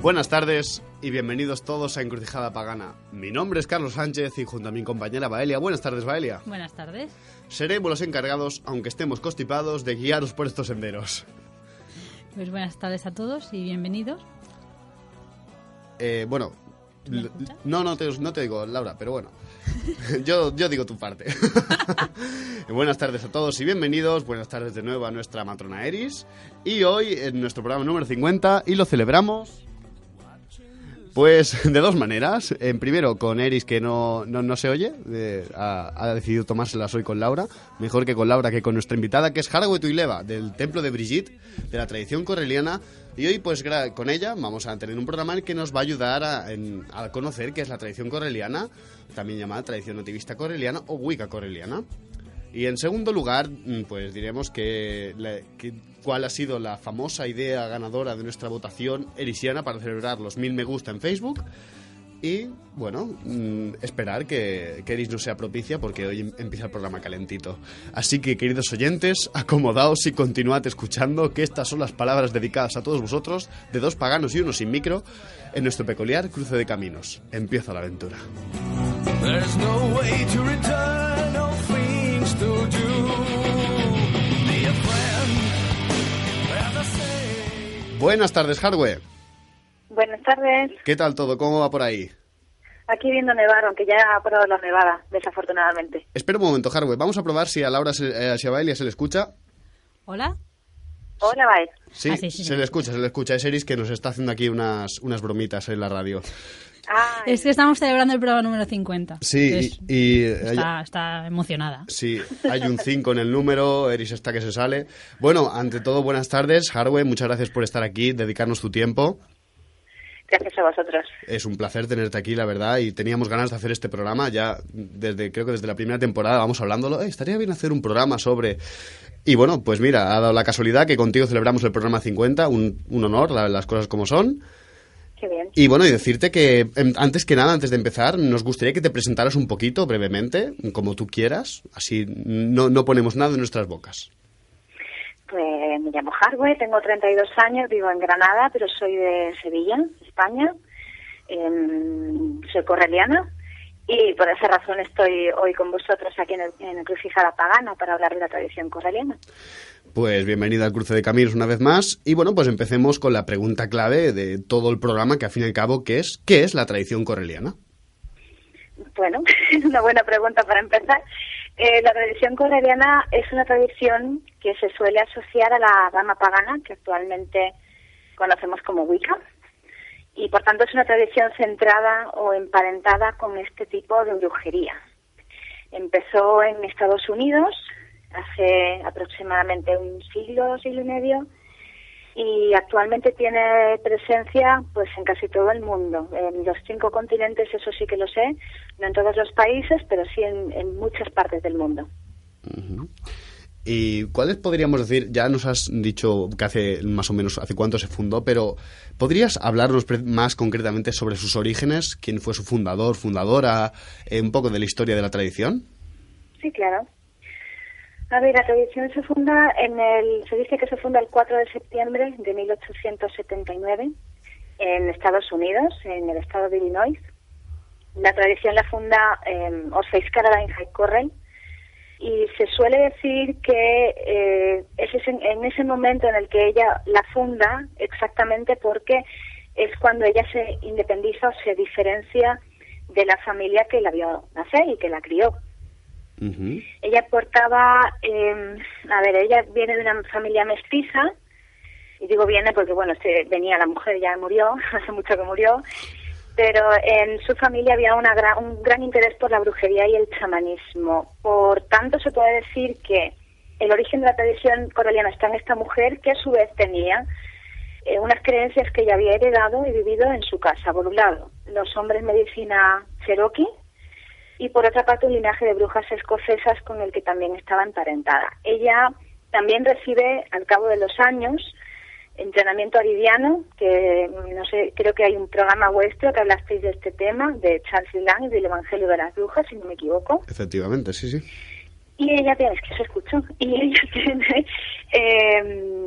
Buenas tardes y bienvenidos todos a Encrucijada Pagana. Mi nombre es Carlos Sánchez y junto a mi compañera Baelia. Buenas tardes, Baelia. Buenas tardes. Seremos los encargados, aunque estemos constipados, de guiaros por estos senderos. Pues buenas tardes a todos y bienvenidos. Bueno, no te digo, Laura, pero bueno. Yo digo tu parte. Buenas tardes a todos y bienvenidos. Buenas tardes de nuevo a nuestra matrona Eris. Y hoy en nuestro programa número 50 y lo celebramos pues de dos maneras. En primero con Eris, que no se oye, ha decidido tomárselas hoy con Laura. Mejor que con Laura que con nuestra invitada, que es Harwe Tuileva, del templo de Brigitte, de la tradición correliana. Y hoy pues con ella vamos a tener un programa en el que nos va a ayudar a conocer qué es la tradición correliana, también llamada tradición nativista correliana o Wicca correliana. Y en segundo lugar, pues diremos cuál ha sido la famosa idea ganadora de nuestra votación erisiana para celebrar los 1000 me gusta en Facebook. Y, bueno, esperar que Eris no sea propicia porque hoy empieza el programa calentito. Así que, queridos oyentes, acomodaos y continuad escuchando, que estas son las palabras dedicadas a todos vosotros, de dos paganos y uno sin micro, en nuestro peculiar cruce de caminos. Empieza la aventura. There's no way to return, no things to do. Be a friend, rather say. Buenas tardes, Harwe. Buenas tardes. ¿Qué tal todo? ¿Cómo va por ahí? Aquí viendo nevar, aunque ya ha parado la nevada, desafortunadamente. Espera un momento, Harwe. Vamos a probar si a Laura, si a Baelia se le escucha. ¿Hola? Hola, Bael. Sí, sí. Se le escucha. Es Eris que nos está haciendo aquí unas bromitas en la radio. Es que estamos celebrando el programa número 50. Sí, está emocionada. Sí, hay un 5 en el número, Eris está que se sale. Bueno, ante todo, buenas tardes, Harwe. Muchas gracias por estar aquí, dedicarnos tu tiempo. Gracias a vosotros. Es un placer tenerte aquí, la verdad, y teníamos ganas de hacer este programa ya creo que desde la primera temporada vamos hablándolo. Estaría bien hacer un programa sobre... Y bueno, pues mira, ha dado la casualidad que contigo celebramos el programa 50, un honor, las cosas como son. Qué bien. Y bueno, y decirte que antes de empezar, nos gustaría que te presentaras un poquito, brevemente, como tú quieras, así no ponemos nada en nuestras bocas. Pues me llamo Harwe, tengo 32 años, vivo en Granada, pero soy de Sevilla, España. Soy correliana y por esa razón estoy hoy con vosotros aquí en Encrucijada Pagana para hablar de la tradición correliana. Pues bienvenida al Cruce de Caminos una vez más. Y bueno, pues empecemos con la pregunta clave de todo el programa, que al fin y al cabo, ¿qué es la tradición correliana? Bueno, es una buena pregunta para empezar. La tradición correliana es una tradición que se suele asociar a la rama pagana, que actualmente conocemos como Wicca, y por tanto es una tradición centrada o emparentada con este tipo de brujería. Empezó en Estados Unidos hace aproximadamente un siglo y medio, y actualmente tiene presencia pues en casi todo el mundo, en los 5 continentes, eso sí que lo sé, no en todos los países, pero sí en muchas partes del mundo. Uh-huh. ¿Y cuáles podríamos decir? Ya nos has dicho que hace más o menos hace cuánto se fundó, pero ¿podrías hablarnos más concretamente sobre sus orígenes? ¿Quién fue su fundador, fundadora? Un poco de la historia de la tradición. Sí, claro. A ver, la tradición se dice que se funda el 4 de septiembre de 1879 en Estados Unidos, en el estado de Illinois. La tradición la funda Orpheus Caroline High Correll, y se suele decir que es en ese momento en el que ella la funda, exactamente porque es cuando ella se independiza o se diferencia de la familia que la vio nacer y que la crió. Uh-huh. Ella portaba, ella viene de una familia mestiza, y digo viene porque, bueno, venía la mujer, ya murió, hace mucho que murió, pero en su familia había un gran interés por la brujería y el chamanismo. Por tanto, se puede decir que el origen de la tradición correliana está en esta mujer, que a su vez tenía unas creencias que ella había heredado y vivido en su casa. Por un lado, los hombres medicina cherokee, y por otra parte un linaje de brujas escocesas con el que también estaba emparentada. Ella también recibe, al cabo de los años, entrenamiento aridiano, que no sé, creo que hay un programa vuestro que hablasteis de este tema, de Charles Lang y del Evangelio de las Brujas, si no me equivoco. Efectivamente, sí. Y ella tiene, es que se escuchó, y ella tiene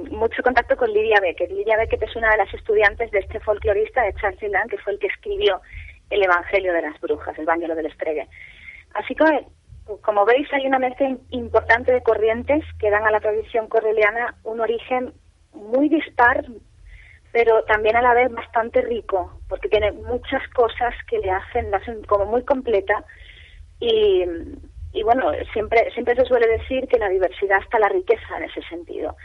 mucho contacto con Lydia Beckett. Lydia Beckett es una de las estudiantes de este folclorista de Charles Celan, que fue el que escribió el Evangelio de las Brujas, el Vangelo del Estregue. Así que, como veis, hay una mezcla importante de corrientes que dan a la tradición correliana un origen muy dispar, pero también a la vez bastante rico, porque tiene muchas cosas que la hacen como muy completa. Y bueno, siempre se suele decir que la diversidad está la riqueza en ese sentido.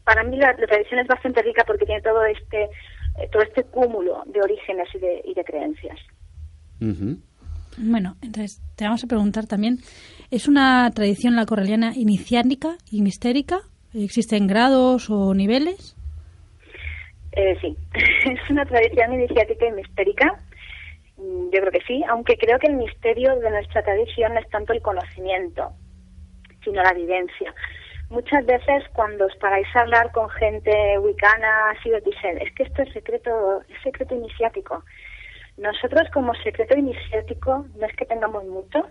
Para mí la tradición es bastante rica porque tiene todo este cúmulo de orígenes y de creencias. Uh-huh. Bueno, entonces te vamos a preguntar también, ¿es una tradición la correliana iniciática y mistérica? ¿Existen grados o niveles? Sí, es una tradición iniciática y mistérica. Yo creo que sí, aunque creo que el misterio de nuestra tradición no es tanto el conocimiento, sino la vivencia. Muchas veces cuando os paráis a hablar con gente wicana, así os dicen, es que esto es secreto iniciático. Nosotros como secreto iniciático no es que tengamos mucho,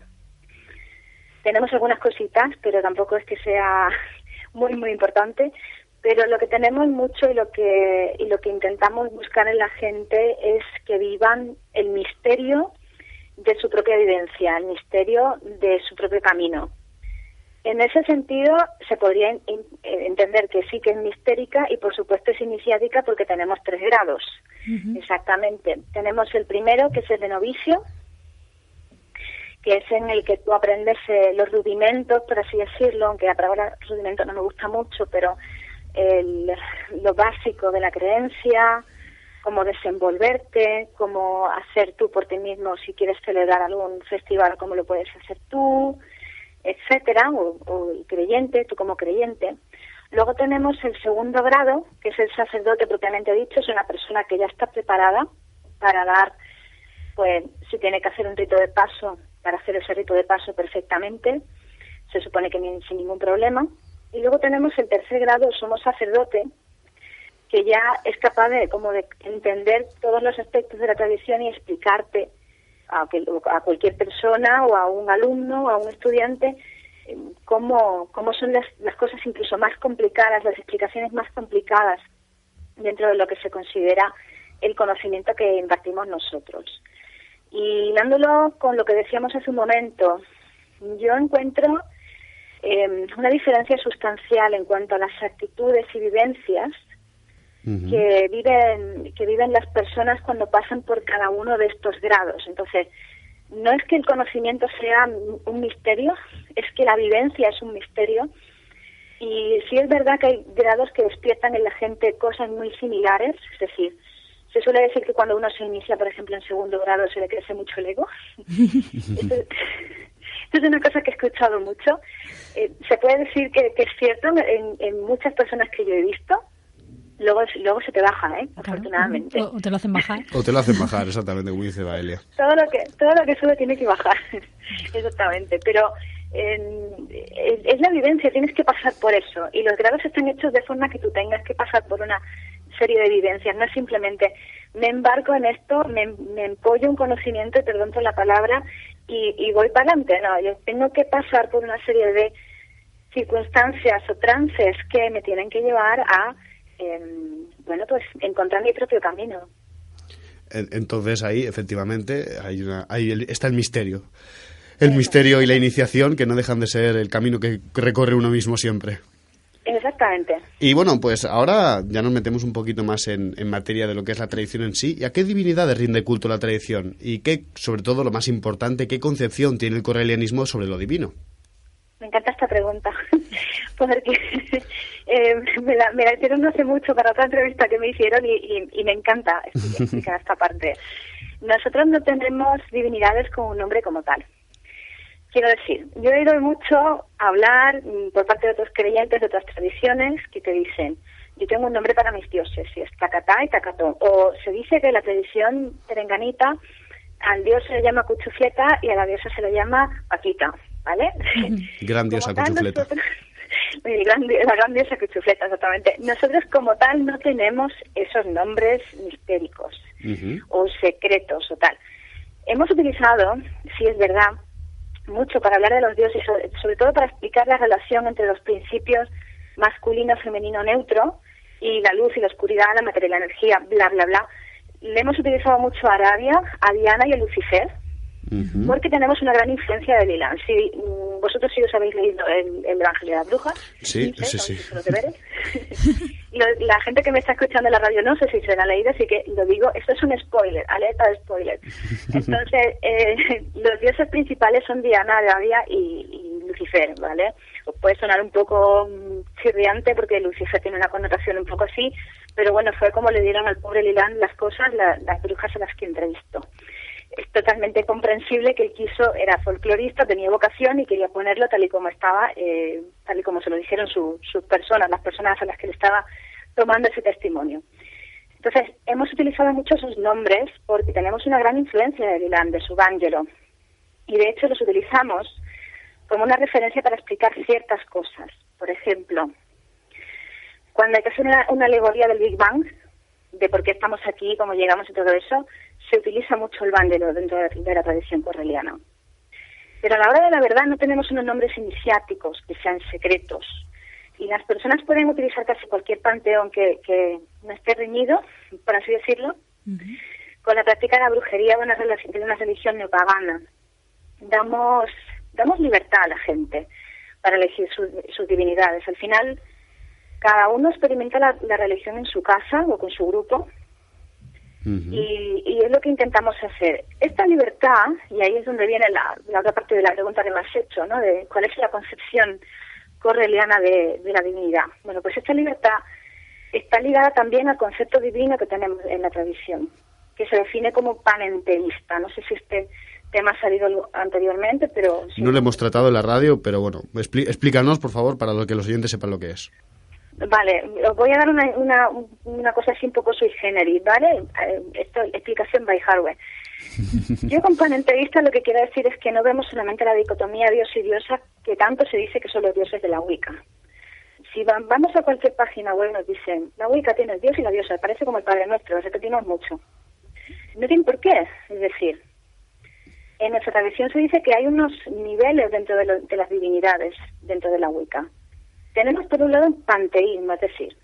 tenemos algunas cositas, pero tampoco es que sea muy, muy importante. Pero lo que tenemos mucho y lo que intentamos buscar en la gente es que vivan el misterio de su propia vivencia, el misterio de su propio camino. En ese sentido, se podría entender que sí que es mistérica y, por supuesto, es iniciática porque tenemos 3 grados. Uh-huh. Exactamente. Tenemos el primero, que es el de novicio, que es en el que tú aprendes los rudimentos, por así decirlo, aunque la palabra rudimento no me gusta mucho, pero lo básico de la creencia, cómo desenvolverte, cómo hacer tú por ti mismo si quieres celebrar algún festival, cómo lo puedes hacer tú, etcétera, o el creyente, tú como creyente. Luego tenemos el segundo grado, que es el sacerdote propiamente dicho, es una persona que ya está preparada para dar, pues si tiene que hacer un rito de paso, para hacer ese rito de paso perfectamente, se supone que sin ningún problema. Y luego tenemos el tercer grado, somos sacerdote, que ya es capaz de entender todos los aspectos de la tradición y explicarte a cualquier persona o a un alumno o a un estudiante cómo son las cosas incluso más complicadas, las explicaciones más complicadas dentro de lo que se considera el conocimiento que impartimos nosotros. Y hilándolo con lo que decíamos hace un momento, yo encuentro una diferencia sustancial en cuanto a las actitudes y vivencias uh-huh. que viven las personas cuando pasan por cada uno de estos grados. Entonces, no es que el conocimiento sea un misterio, es que la vivencia es un misterio. Y sí es verdad que hay grados que despiertan en la gente cosas muy similares, es decir, se suele decir que cuando uno se inicia, por ejemplo, en segundo grado se le crece mucho el ego. Esto es una cosa que he escuchado mucho. Se puede decir que es cierto en muchas personas que yo he visto. Luego se te baja, claro, afortunadamente. O te lo hacen bajar. O te lo hacen bajar, exactamente, como dice Baelia. Todo lo que sube tiene que bajar, exactamente. Pero es la vivencia, tienes que pasar por eso. Y los grados están hechos de forma que tú tengas que pasar por una serie de vivencias. No es simplemente me embarco en esto, me empollo un conocimiento, perdón por la palabra, y voy para adelante. No, yo tengo que pasar por una serie de circunstancias o trances que me tienen que llevar a pues encontrar mi propio camino. Entonces ahí efectivamente está el misterio. El misterio y la iniciación, que no dejan de ser el camino que recorre uno mismo siempre. Exactamente. Y bueno, pues ahora ya nos metemos un poquito más en materia de lo que es la tradición en sí. ¿Y a qué divinidades rinde culto la tradición? Y qué, sobre todo lo más importante, qué concepción tiene el correlianismo sobre lo divino? Me encanta esta pregunta, porque me la hicieron no hace mucho para otra entrevista que me hicieron y me encanta explicar esta parte. Nosotros no tenemos divinidades con un nombre como tal. Quiero decir, yo he oído mucho hablar por parte de otros creyentes de otras tradiciones que te dicen, yo tengo un nombre para mis dioses, y es Tacatá y Tacatón. O se dice que la tradición terenganita al dios se le llama Cuchufleta y a la diosa se le llama Paquita, ¿vale? Gran diosa Cuchufleta. La gran diosa Cuchufleta, exactamente. Nosotros como tal no tenemos esos nombres mistéricos o secretos o tal. Hemos utilizado, sí es verdad, mucho para hablar de los dioses, sobre todo para explicar la relación entre los principios masculino, femenino, neutro, y la luz y la oscuridad, la materia y la energía, bla, bla, bla. Le hemos utilizado mucho a Arabia, a Diana y a Lucifer, porque tenemos una gran influencia de Lilith. Si vosotros sí os habéis leído el Evangelio de las Brujas, sí. los deberes. La gente que me está escuchando en la radio no sé si se la ha leído, así que lo digo, esto es un spoiler, alerta de spoiler. Entonces, los dioses principales son Diana, Arabia y Lucifer, ¿vale? Os puede sonar un poco chirriante porque Lucifer tiene una connotación un poco así, pero bueno, fue como le dieron al pobre Lilán las cosas, las brujas a las que entrevistó. Es totalmente comprensible que él era folclorista, tenía vocación y quería ponerlo tal y como estaba, tal y como se lo dijeron sus personas, las personas a las que le estaba tomando ese testimonio. Entonces, hemos utilizado mucho sus nombres porque tenemos una gran influencia de Lilán, de su Vangelo, y de hecho los utilizamos como una referencia para explicar ciertas cosas. Por ejemplo, cuando hay que hacer una alegoría del Big Bang, de por qué estamos aquí, cómo llegamos y todo eso, se utiliza mucho el Vangelo dentro de la tradición correliana. Pero a la hora de la verdad no tenemos unos nombres iniciáticos que sean secretos. Y las personas pueden utilizar casi cualquier panteón que no esté reñido, por así decirlo, con la práctica de la brujería de una religión neopagana. Damos libertad a la gente para elegir sus divinidades. Al final, cada uno experimenta la religión en su casa o con su grupo, y es lo que intentamos hacer. Esta libertad, y ahí es donde viene la otra parte de la pregunta que me has hecho, ¿no? De cuál es la concepción correliana de la divinidad. Bueno, pues esta libertad está ligada también al concepto divino que tenemos en la tradición, que se define como panenteísta. No sé si este tema ha salido anteriormente, pero... Sí. No lo hemos tratado en la radio, pero bueno, explícanos, por favor, para que los oyentes sepan lo que es. Vale, os voy a dar una cosa así un poco sui generis, ¿vale? Esto, explicación by Harvey. Yo con panenteísta lo que quiero decir es que no vemos solamente la dicotomía dios y diosa que tanto se dice que son los dioses de la Wicca. Si vamos a cualquier página web nos dicen, la Wicca tiene el dios y la diosa, parece como el Padre Nuestro, repetimos mucho. No tiene por qué, es decir, en nuestra tradición se dice que hay unos niveles dentro de las divinidades, dentro de la Wicca. Tenemos por un lado un panteísmo, es decir,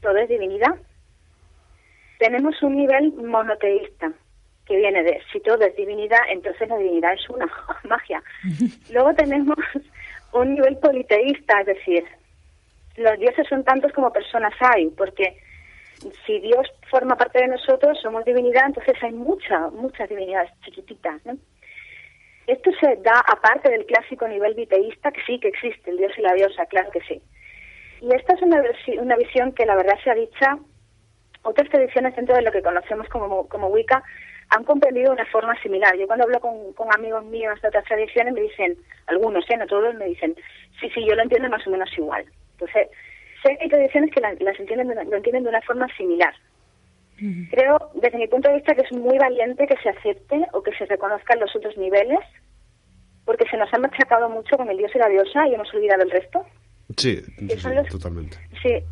todo es divinidad. Tenemos un nivel monoteísta, que viene de, si todo es divinidad, entonces la divinidad es una magia. Luego tenemos un nivel politeísta, es decir, los dioses son tantos como personas hay, porque si Dios forma parte de nosotros, somos divinidad, entonces hay muchas divinidades chiquititas, ¿no? Esto se da aparte del clásico nivel biteísta, que sí que existe, el dios y la diosa, claro que sí. Y esta es una visión que la verdad sea dicha, otras tradiciones dentro de lo que conocemos como Wicca han comprendido de una forma similar. Yo cuando hablo con amigos míos de otras tradiciones me dicen, algunos, no todos, me dicen, sí, yo lo entiendo más o menos igual. Entonces, sé que hay tradiciones que lo entienden de una forma similar. Creo, desde mi punto de vista, que es muy valiente que se acepte o que se reconozcan los otros niveles, porque se nos ha machacado mucho con el dios y la diosa y hemos olvidado el resto. Sí, totalmente. Sí.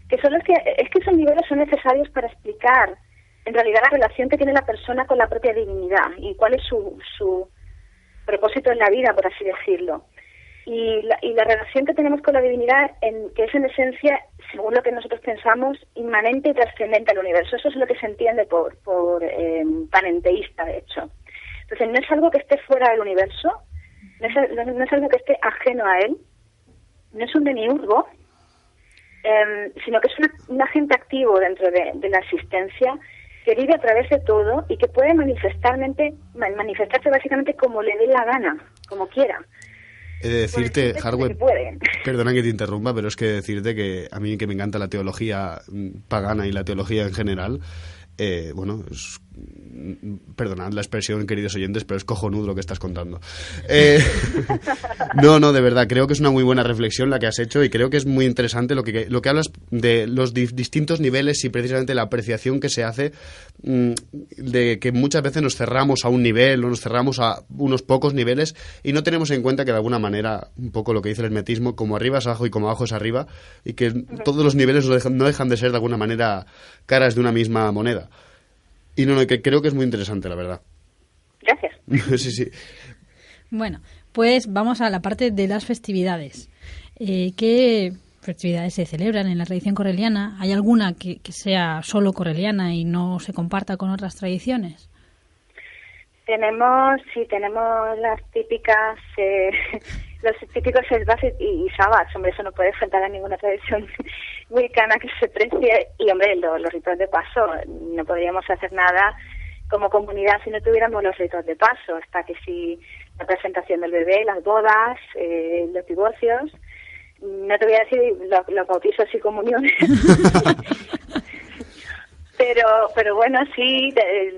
Que son los que esos niveles son necesarios para explicar, en realidad, la relación que tiene la persona con la propia divinidad y cuál es su propósito en la vida, por así decirlo. Y la relación que tenemos con la divinidad, que es en esencia, según lo que nosotros pensamos, inmanente y trascendente al universo. Eso es lo que se entiende por panenteísta, de hecho. Entonces, no es algo que esté fuera del universo, no es algo que esté ajeno a él, no es un demiurgo, sino que es un agente activo dentro de la existencia, que vive a través de todo y que puede manifestarse básicamente como le dé la gana, como quiera. He de decirte, Harvey, perdona que te interrumpa, pero es que decirte que a mí que me encanta la teología pagana y la teología en general, perdonad la expresión, queridos oyentes, pero es cojonudo lo que estás contando. No, de verdad, creo que es una muy buena reflexión la que has hecho y creo que es muy interesante lo que hablas de los distintos niveles y precisamente la apreciación que se hace de que muchas veces nos cerramos a un nivel o nos cerramos a unos pocos niveles y no tenemos en cuenta que de alguna manera, un poco lo que dice el hermetismo, como arriba es abajo y como abajo es arriba, y que todos los niveles no dejan de ser de alguna manera caras de una misma moneda. Y que creo que es muy interesante, la verdad. Gracias. Sí. Bueno, pues vamos a la parte de las festividades. ¿Qué festividades se celebran en la tradición correliana? ¿Hay alguna que sea solo correliana y no se comparta con otras tradiciones? Tenemos las típicas, los típicos esbas y sabbats. Hombre, eso no puede faltar a ninguna tradición wicana que se precie. Y, hombre, los ritos de paso. No podríamos hacer nada como comunidad si no tuviéramos los ritos de paso. Hasta que si la presentación del bebé, las bodas, los divorcios. No te voy a decir los bautizos y comuniones. Pero bueno, sí,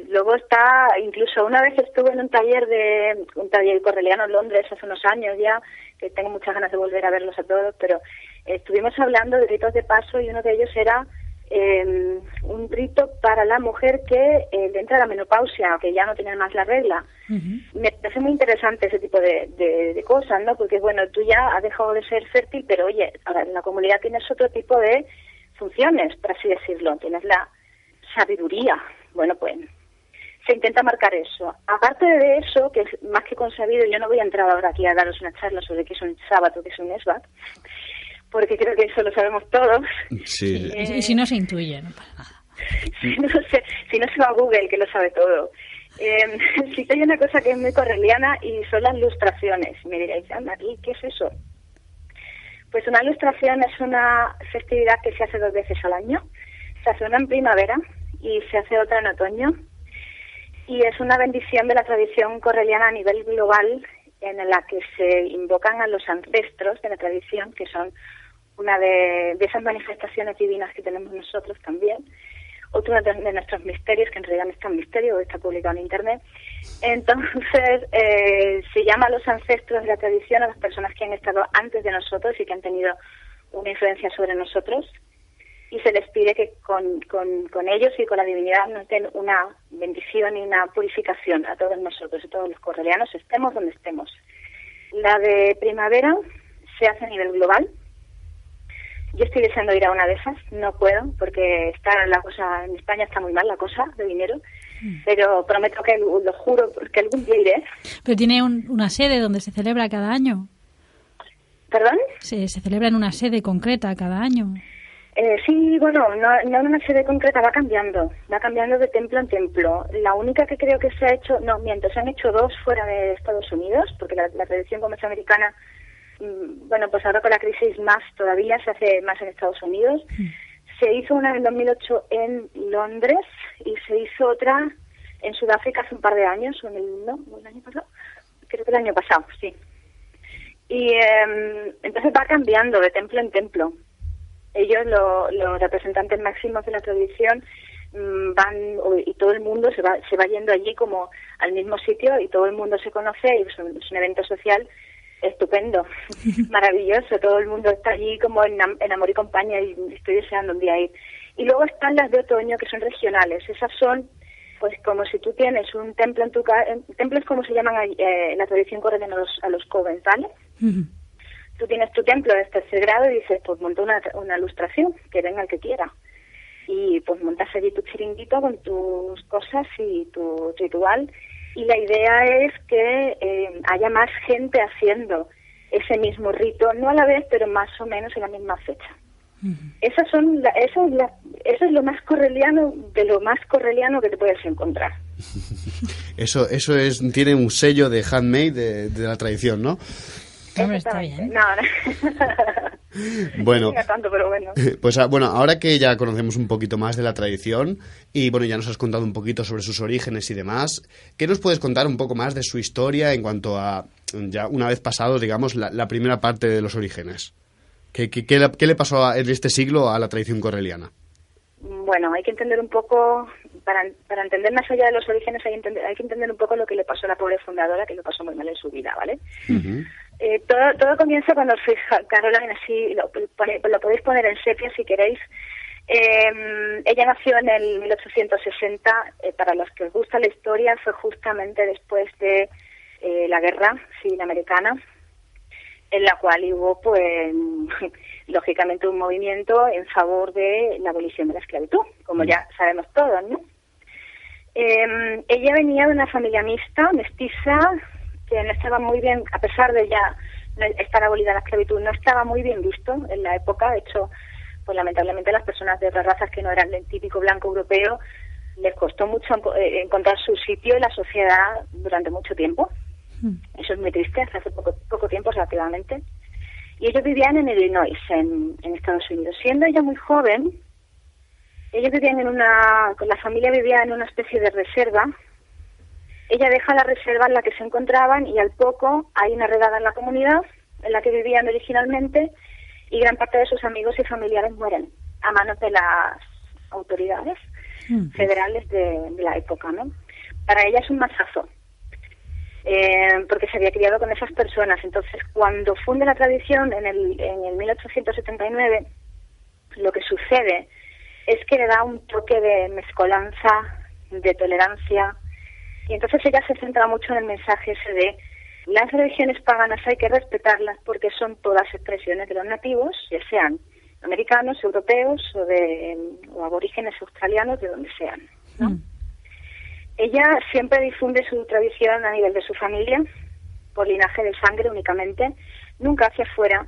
luego está, incluso una vez estuve en un taller correliano en Londres hace unos años ya, que tengo muchas ganas de volver a verlos a todos, pero estuvimos hablando de ritos de paso y uno de ellos era un rito para la mujer que entra a la menopausia, que ya no tiene más la regla. Uh-huh. Me parece muy interesante ese tipo de cosas, ¿no? Porque, bueno, tú ya has dejado de ser fértil, pero oye, ahora en la comunidad tienes otro tipo de funciones, por así decirlo. Tienes la sabiduría. Bueno, pues se intenta marcar eso. Aparte de eso, que es más que consabido, yo no voy a entrar ahora aquí a daros una charla sobre qué es un sábado, qué es un esbat, porque creo que eso lo sabemos todos. Sí. Y si no se intuye, no pasa nada. Si no se va a Google, que lo sabe todo. Sí que hay una cosa que es muy correliana y son las lustraciones. Me diréis, anda, ¿qué es eso? Pues una lustración es una festividad que se hace 2 veces al año. Se hace una en primavera y se hace otra en otoño. Y es una bendición de la tradición correliana a nivel global, en la que se invocan a los ancestros de la tradición, que son una de esas manifestaciones divinas que tenemos nosotros también. Otro de nuestros misterios, que en realidad no es tan misterio, está publicado en Internet. Entonces, se llama a los ancestros de la tradición, a las personas que han estado antes de nosotros y que han tenido una influencia sobre nosotros. Y se les pide que con ellos y con la divinidad nos den una bendición y una purificación a todos nosotros, a todos los correlianos, estemos donde estemos. La de primavera se hace a nivel global. Yo estoy deseando ir a una de esas, no puedo, porque está la cosa, en España está muy mal la cosa de dinero, pero prometo que, lo juro, que algún día iré. ¿Pero tiene una sede donde se celebra cada año? ¿Perdón? Se celebra en una sede concreta cada año. Sí, bueno, no en una sede concreta, va cambiando de templo en templo. La única que creo que se ha hecho, se han hecho 2 fuera de Estados Unidos, porque la tradición comercio americana, bueno, pues ahora con la crisis más todavía, se hace más en Estados Unidos. Se hizo una en 2008 en Londres y se hizo otra en Sudáfrica hace un par de años, ¿el año pasado? Creo que el año pasado, sí. Y entonces va cambiando de templo en templo. Ellos, los representantes máximos de la tradición, van, y todo el mundo se va yendo allí como al mismo sitio y todo el mundo se conoce y es un evento social estupendo, maravilloso. Todo el mundo está allí como en amor y compañía y estoy deseando un día ir. Y luego están las de otoño, que son regionales. Esas son, pues, como si tú tienes un templo en tu casa. Templos, como se llaman en la tradición correliana a los covens, ¿vale? Uh-huh. Tú tienes tu templo de 3er grado y dices, pues monta una ilustración, que venga el que quiera. Y pues montas allí tu chiringuito con tus cosas y tu ritual. Y la idea es que haya más gente haciendo ese mismo rito, no a la vez, pero más o menos en la misma fecha. Uh-huh. Eso es lo más correliano, de lo más correliano que te puedes encontrar. Eso tiene un sello de handmade de la tradición, ¿no? Hombre, está bien. No. Bueno, no tanto, pero bueno. Pues bueno, ahora que ya conocemos un poquito más de la tradición y bueno, ya nos has contado un poquito sobre sus orígenes y demás, ¿qué nos puedes contar un poco más de su historia en cuanto a, ya una vez pasados, digamos, la primera parte de los orígenes? ¿Qué le pasó en este siglo a la tradición correliana? Bueno, hay que entender un poco, para entender más allá de los orígenes, hay que entender un poco lo que le pasó a la pobre fundadora, que lo pasó muy mal en su vida, ¿vale? Uh-huh. Todo comienza cuando soy Caroline, así lo podéis poner en sepia si queréis. Ella nació en el 1860, para los que os gusta la historia, fue justamente después de la guerra civil americana, en la cual hubo, pues, lógicamente un movimiento en favor de la abolición de la esclavitud, como ya sabemos todos, ¿no? Ella venía de una familia mestiza, que no estaba muy bien, a pesar de ya estar abolida la esclavitud, no estaba muy bien visto en la época. De hecho, pues lamentablemente las personas de otras razas que no eran el típico blanco europeo les costó mucho encontrar su sitio en la sociedad durante mucho tiempo. Eso es muy triste, hace poco tiempo relativamente. Y ellos vivían en Illinois, en Estados Unidos. Siendo ella muy joven, ellos vivían con la familia vivía en una especie de reserva. Ella deja la reserva en la que se encontraban y al poco hay una redada en la comunidad en la que vivían originalmente y gran parte de sus amigos y familiares mueren a manos de las autoridades federales de la época, ¿no? Para ella es un mazazo, porque se había criado con esas personas. Entonces, cuando funde la tradición en el 1879, lo que sucede es que le da un toque de mezcolanza, de tolerancia, y entonces ella se centra mucho en el mensaje ese de las religiones paganas hay que respetarlas porque son todas expresiones de los nativos, ya sean americanos, europeos o aborígenes australianos, de donde sean, ¿no? Ella siempre difunde su tradición a nivel de su familia, por linaje de sangre únicamente, nunca hacia afuera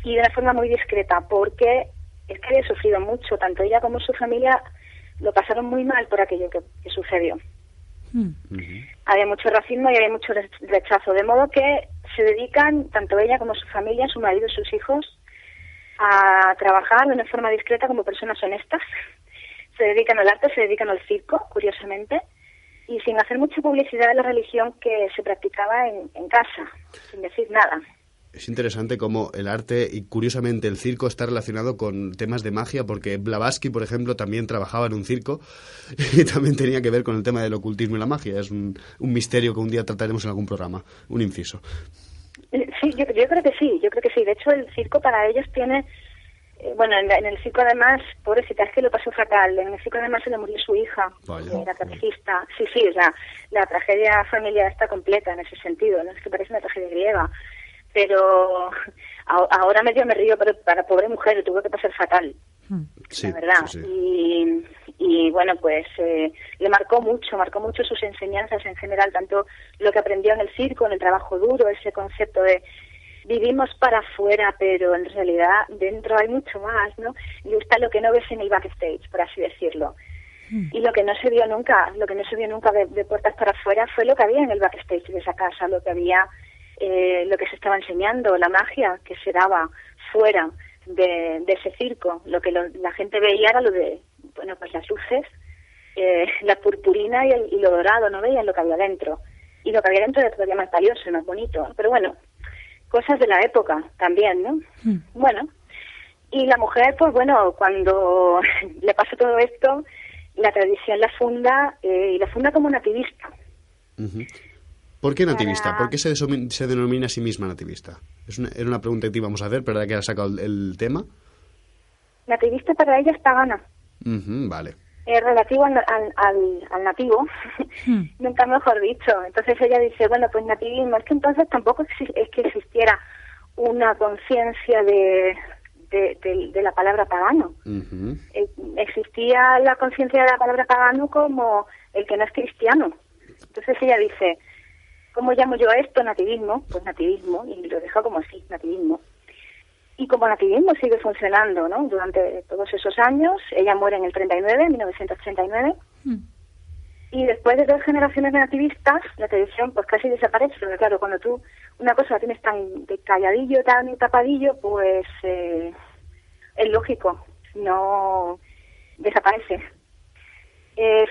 y de una forma muy discreta, porque es que había sufrido mucho, tanto ella como su familia lo pasaron muy mal por aquello que sucedió. Había mucho racismo y había mucho rechazo, de modo que se dedican, tanto ella como su familia, su marido y sus hijos, a trabajar de una forma discreta como personas honestas. Se dedican al arte, se dedican al circo, curiosamente, y sin hacer mucha publicidad de la religión que se practicaba en casa, sin decir nada. Es interesante cómo el arte y, curiosamente, el circo está relacionado con temas de magia, porque Blavatsky, por ejemplo, también trabajaba en un circo y también tenía que ver con el tema del ocultismo y la magia. Es un misterio que un día trataremos en algún programa, un inciso. Sí, yo creo que sí, De hecho, el circo para ellos tiene... en el circo además, pobrecita, es que lo pasó fatal. En el circo además se le murió su hija, era catequista. Sí, o sea, la tragedia familiar está completa en ese sentido, no es que parece una tragedia griega. Pero ahora medio me río, pero para pobre mujer tuvo que pasar fatal, la verdad. Sí. Y bueno, pues le marcó mucho sus enseñanzas en general, tanto lo que aprendió en el circo, en el trabajo duro, ese concepto de vivimos para afuera, pero en realidad dentro hay mucho más, ¿no? Y está lo que no ves en el backstage, por así decirlo. Y lo que no se vio nunca de puertas para afuera fue lo que había en el backstage de esa casa, lo que había... lo que se estaba enseñando, la magia que se daba fuera de ese circo. Lo que la gente veía era lo de, pues las luces, la purpurina y lo dorado, no veían lo que había dentro. Y lo que había dentro era todavía más valioso y más bonito. Pero bueno, cosas de la época también, ¿no? Bueno, y la mujer, pues bueno, cuando le pasó todo esto, la tradición la funda, y la funda como nativista. ¿Por qué nativista? ¿Por qué se denomina a sí misma nativista? Era una pregunta que te íbamos a hacer, pero ahora que has sacado el tema. Nativista para ella es pagana. Vale. Relativo al nativo, nunca mejor dicho. Entonces ella dice, bueno, pues nativismo, es que entonces tampoco es que existiera una conciencia de la palabra pagano. Existía la conciencia de la palabra pagano como el que no es cristiano. Entonces ella dice... ¿Cómo llamo yo a esto? Nativismo. Pues nativismo, y lo deja como así, nativismo. Y como nativismo sigue funcionando, ¿no? Durante todos esos años, ella muere en el 39, en 1939, y después de 2 generaciones de nativistas, la tradición pues casi desaparece, porque claro, cuando tú una cosa la tienes tan de calladillo, tan tapadillo, pues es lógico, no desaparece.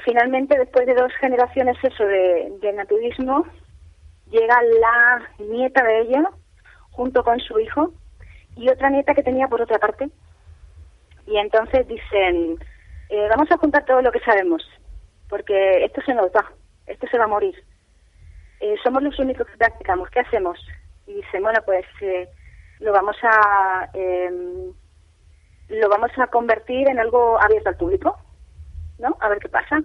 Finalmente, después de 2 generaciones de nativismo, llega la nieta de ella, junto con su hijo, y otra nieta que tenía por otra parte. Y entonces dicen, vamos a juntar todo lo que sabemos, porque esto se nos va, esto se va a morir. Somos los únicos que practicamos, ¿qué hacemos? Y dicen, bueno, pues lo vamos a convertir en algo abierto al público, ¿no? A ver qué pasa.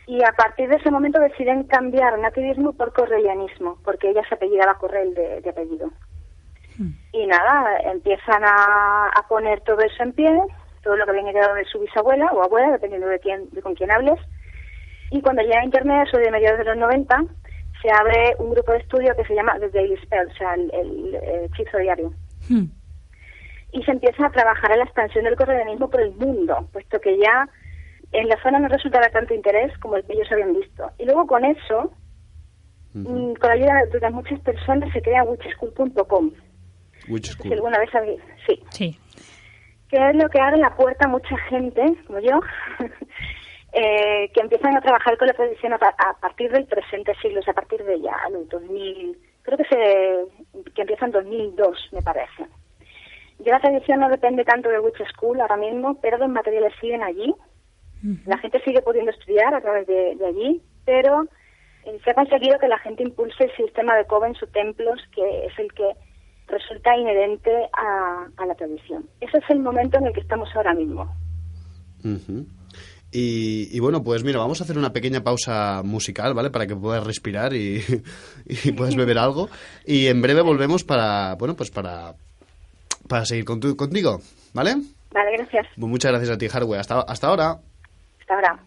Y a partir de ese momento deciden cambiar nativismo por correlianismo, porque ella se apellidaba Correll de apellido. Y nada, empiezan a poner todo eso en pie, todo lo que habían heredado de su bisabuela o abuela, dependiendo de con quién hables. Y cuando llega Internet, eso de mediados de los 90, se abre un grupo de estudio que se llama The Daily Spell, o sea, el hechizo diario. Y se empieza a trabajar en la expansión del correlianismo por el mundo, puesto que ya en la zona no resultaba tanto interés como el que ellos habían visto. Y luego con eso, con la ayuda de muchas personas, se crea witchschool.com. Witchschool. Si alguna vez habéis... Sí. Que es lo que abre la puerta a mucha gente, como yo, que empiezan a trabajar con la tradición a partir del presente siglo, o sea, a partir de ya, el 2000, creo que empieza en 2002, me parece. Ya la tradición no depende tanto de Witch School ahora mismo, pero los materiales siguen allí. La gente sigue pudiendo estudiar a través de allí, pero se ha conseguido que la gente impulse el sistema de Coven en sus templos, que es el que resulta inherente a la tradición. Ese es el momento en el que estamos ahora mismo. Y bueno, pues mira, vamos a hacer una pequeña pausa musical, ¿vale? Para que puedas respirar y puedas beber algo. Y en breve volvemos para seguir contigo, ¿vale? Vale, gracias. Pues muchas gracias a ti, Hardware. Hasta ahora. Hasta ahora.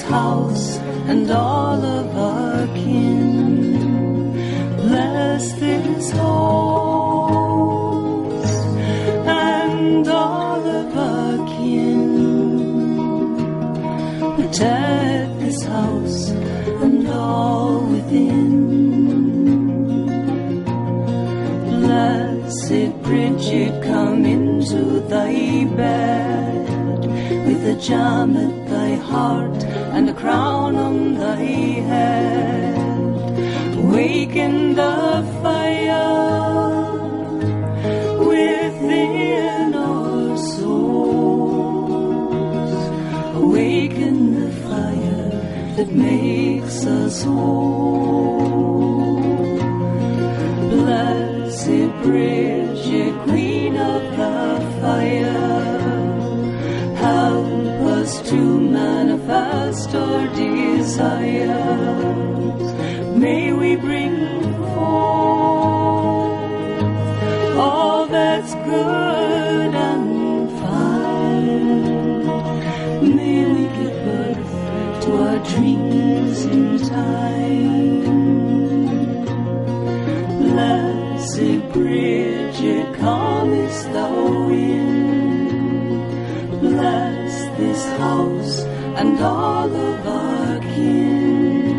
House and all of our kin, bless this house and all of our kin, protect this house and all within. Blessed Bridget, come into thy bed with a jam at thy heart and a crown on thy head. Awaken the fire within our souls. Awaken the fire that makes us whole. Blessed Bridget, Queen of the fire, help us to manifest our desires. May we bring forth all that's good and fine. May we give birth to our dreams in time. Blessed Bridget, comest thou in. Bless this house and all of our kin,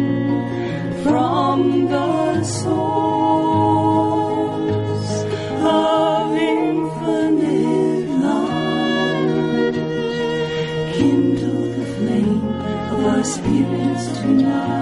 from the source of infinite light. Kindle the flame of our spirits tonight.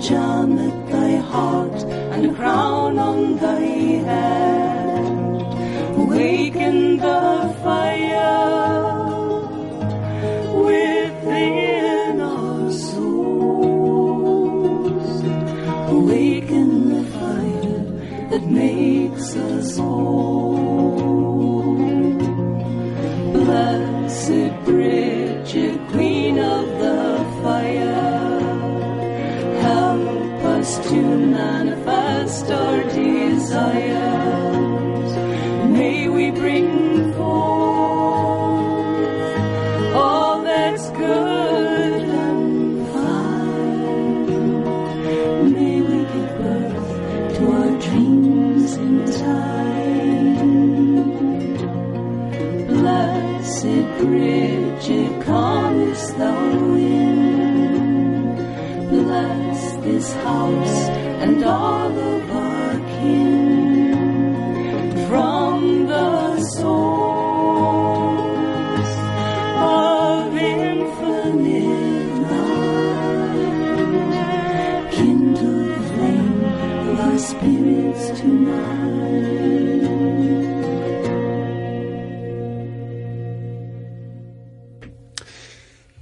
Jam at thy heart and a crown on thy head. Awaken the fire within our souls. Awaken the fire that makes us whole. Blessed Bridget, Queen of the fire, to manifest our desires. May we bring forth all that's good and fine. May we give birth to our dreams in time. frigid calm is the wind. Bless this house and all of our kin from the source of infinite light. Kindle the flame of our spirits tonight.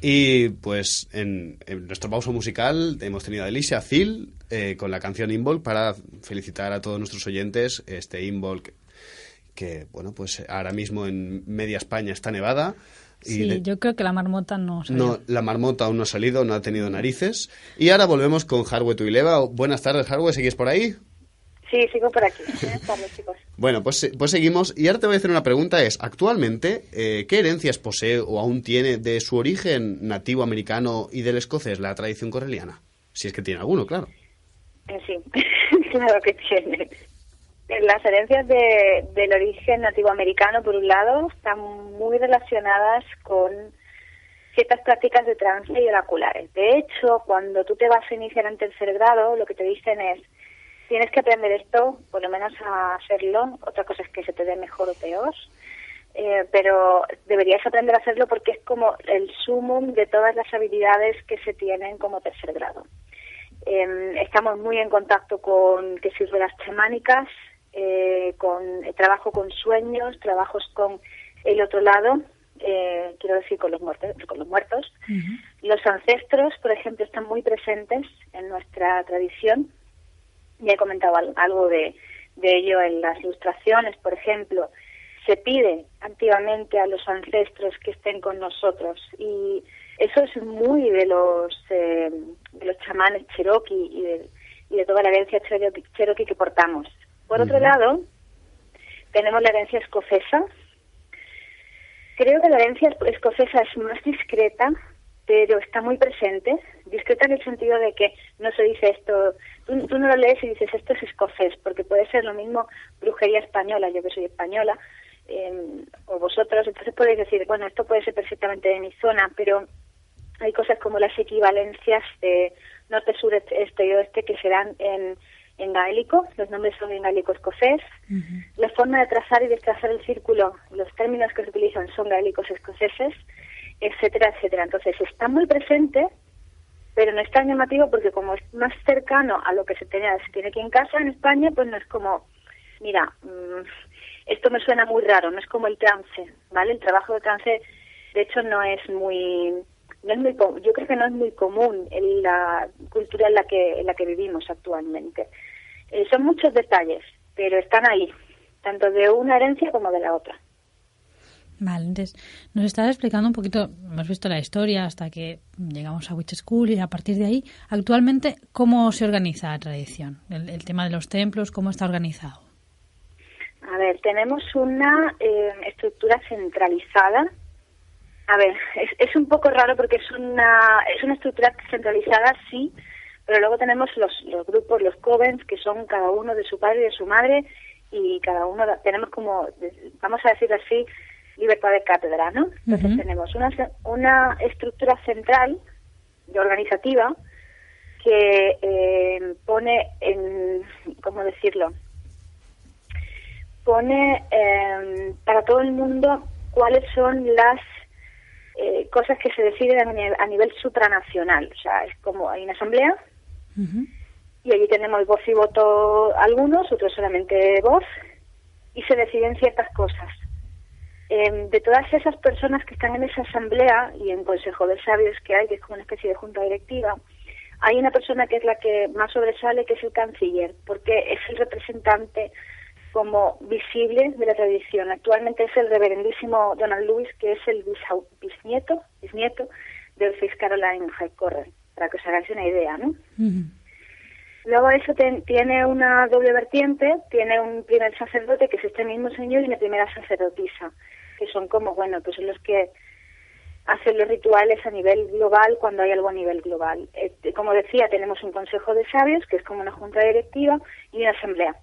Y pues en nuestra pausa musical hemos tenido a Alicia Zil con la canción Involk para felicitar a todos nuestros oyentes. Involk que bueno, pues ahora mismo en media España está nevada. Sí, yo creo que la marmota no salió. No, la marmota aún no ha salido, no ha tenido narices. Y ahora volvemos con Harwe Tuileva. Buenas tardes, Harwe, ¿sigues por ahí? Sí, sigo por aquí. Buenas tardes, chicos. Bueno, pues seguimos. Y ahora te voy a hacer una pregunta. Actualmente, ¿qué herencias posee o aún tiene de su origen nativo americano y del escocés la tradición correliana? Si es que tiene alguno, claro. Sí, claro que tiene. Las herencias del origen nativo americano, por un lado, están muy relacionadas con ciertas prácticas de trance y oraculares. De hecho, cuando tú te vas a iniciar en tercer grado, lo que te dicen es: tienes que aprender esto, por lo menos a hacerlo. Otra cosa es que se te dé mejor o peor, pero deberías aprender a hacerlo porque es como el sumum de todas las habilidades que se tienen como tercer grado. Estamos muy en contacto con ruedas chamánicas, con trabajo con sueños, trabajos con el otro lado, quiero decir con los muertos. Uh-huh. Los ancestros, por ejemplo, están muy presentes en nuestra tradición. Ya he comentado algo de ello en las ilustraciones. Por ejemplo, se pide activamente a los ancestros que estén con nosotros, y eso es muy de los chamanes cherokee y de toda la herencia cherokee que portamos. Por otro lado, tenemos la herencia escocesa. Creo que la herencia escocesa es más discreta, pero está muy presente. Discreta en el sentido de que no se dice esto, tú no lo lees y dices esto es escocés, porque puede ser lo mismo brujería española, yo que soy española, o vosotros, entonces podéis decir, bueno, esto puede ser perfectamente de mi zona, pero hay cosas como las equivalencias de norte, sur, este y oeste que se dan en gaélico. Los nombres son en gaélico escocés. Uh-huh. La forma de trazar y desplazar el círculo, los términos que se utilizan son gaélicos escoceses, etcétera, etcétera. Entonces está muy presente, pero no es tan llamativo porque como es más cercano a lo que se tiene aquí en casa en España, pues no es como, mira, esto me suena muy raro, no es como el trance, ¿vale? El trabajo de trance, de hecho, yo creo que no es muy común en la cultura en la que vivimos actualmente. Son muchos detalles, pero están ahí, tanto de una herencia como de la otra. Vale, entonces nos estabas explicando un poquito, hemos visto la historia hasta que llegamos a Witch School y a partir de ahí, actualmente, ¿cómo se organiza la tradición? El tema de los templos, ¿cómo está organizado? A ver, tenemos una estructura centralizada. A ver, es un poco raro porque es una estructura centralizada, sí, pero luego tenemos los grupos, los covens, que son cada uno de su padre y de su madre, y cada uno tenemos como, vamos a decir así, libertad de cátedra, ¿no? Entonces tenemos una estructura central y organizativa que pone en, ¿cómo decirlo? Pone para todo el mundo cuáles son las cosas que se deciden a nivel supranacional. O sea, es como hay una asamblea y allí tenemos voz y voto algunos, otros solamente voz, y se deciden ciertas cosas. De todas esas personas que están en esa asamblea y en consejo de sabios que hay, que es como una especie de junta directiva, hay una persona que es la que más sobresale, que es el canciller, porque es el representante como visible de la tradición. Actualmente es el reverendísimo Donald Lewis, que es el bisnieto del Fitz Caroline Highcorrer, para que os hagáis una idea, ¿no? Luego eso tiene una doble vertiente, tiene un primer sacerdote, que es este mismo señor, y una primera sacerdotisa, que son como, bueno, pues son los que hacen los rituales a nivel global cuando hay algo a nivel global. Como decía, tenemos un consejo de sabios, que es como una junta directiva, y una asamblea.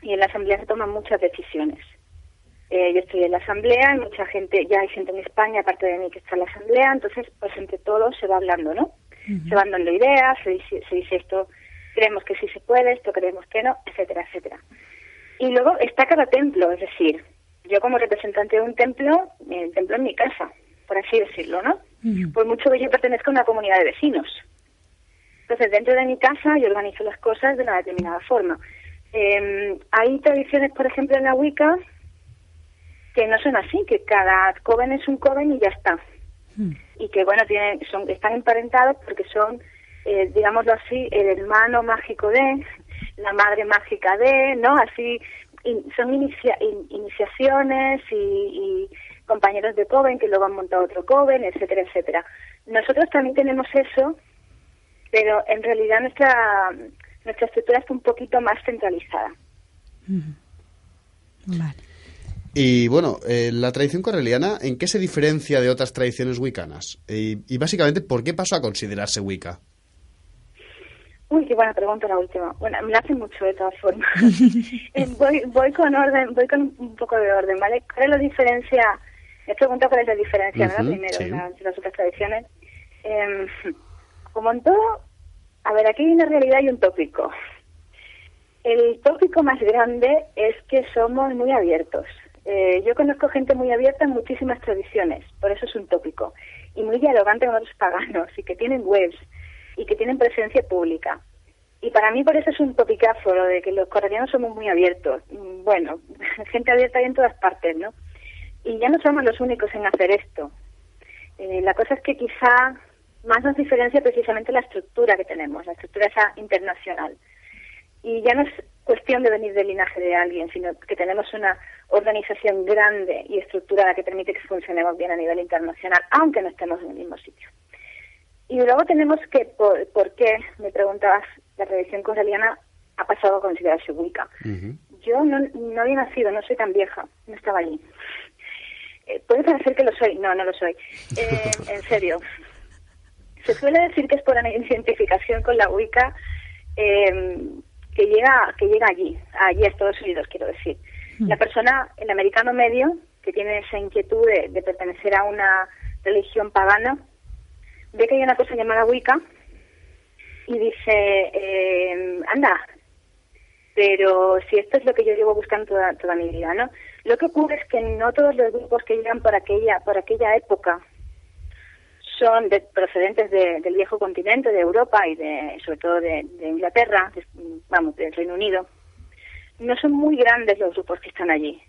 Y en la asamblea se toman muchas decisiones. Yo estoy en la asamblea, hay mucha gente, ya hay gente en España, aparte de mí, que está en la asamblea, entonces, pues entre todos se va hablando, ¿no? Se van dando ideas, se dice esto, creemos que sí se puede, esto creemos que no, etcétera, etcétera. Y luego está cada templo, es decir, yo como representante de un templo, el templo es mi casa, por así decirlo, ¿no? Por mucho que yo pertenezca a una comunidad de vecinos. Entonces, dentro de mi casa yo organizo las cosas de una determinada forma. Hay tradiciones, por ejemplo, en la Wicca, que no son así, que cada coven es un coven y ya está. Y que, bueno, están emparentados porque son, digámoslo así, el hermano mágico de, la madre mágica de, ¿no? Así, son iniciaciones y compañeros de coven que luego han montado otro coven, etcétera, etcétera. Nosotros también tenemos eso, pero en realidad nuestra estructura está un poquito más centralizada. Vale. Y bueno, la tradición correliana, ¿en qué se diferencia de otras tradiciones wiccanas? Y básicamente, ¿por qué pasó a considerarse Wicca? Uy, qué buena pregunta la última. Bueno, me la hacen mucho de todas formas. voy con orden, voy con un poco de orden, ¿vale? ¿Cuál es la diferencia? Me pregunto cuál es la diferencia, ¿verdad? Primero, sí. de las otras tradiciones. Como en todo, a ver, aquí hay una realidad y un tópico. El tópico más grande es que somos muy abiertos. Yo conozco gente muy abierta en muchísimas tradiciones, por eso es un tópico. Y muy dialogante con otros paganos, y que tienen webs, y que tienen presencia pública. Y para mí por eso es un topicazo, lo de que los correlianos somos muy abiertos. Bueno, gente abierta hay en todas partes, ¿no? Y ya no somos los únicos en hacer esto. La cosa es que quizá más nos diferencia precisamente la estructura que tenemos, la estructura esa internacional. Y ya no es cuestión de venir del linaje de alguien, sino que tenemos una organización grande y estructurada que permite que funcionemos bien a nivel internacional, aunque no estemos en el mismo sitio. Y luego tenemos que, ¿por qué, me preguntabas, la tradición correliana ha pasado a considerarse Wicca? Yo no había nacido, no soy tan vieja, no estaba allí. Puede parecer que lo soy, no lo soy. En serio. Se suele decir que es por identificación con la Wicca que llega allí a Estados Unidos, quiero decir. La persona, el americano medio, que tiene esa inquietud de pertenecer a una religión pagana, ve que hay una cosa llamada Wicca y dice, anda, pero si esto es lo que yo llevo buscando toda mi vida, ¿no? Lo que ocurre es que no todos los grupos que llegan por aquella época son procedentes del viejo continente, de Europa y sobre todo de Inglaterra, del Reino Unido. No son muy grandes los grupos que están allí,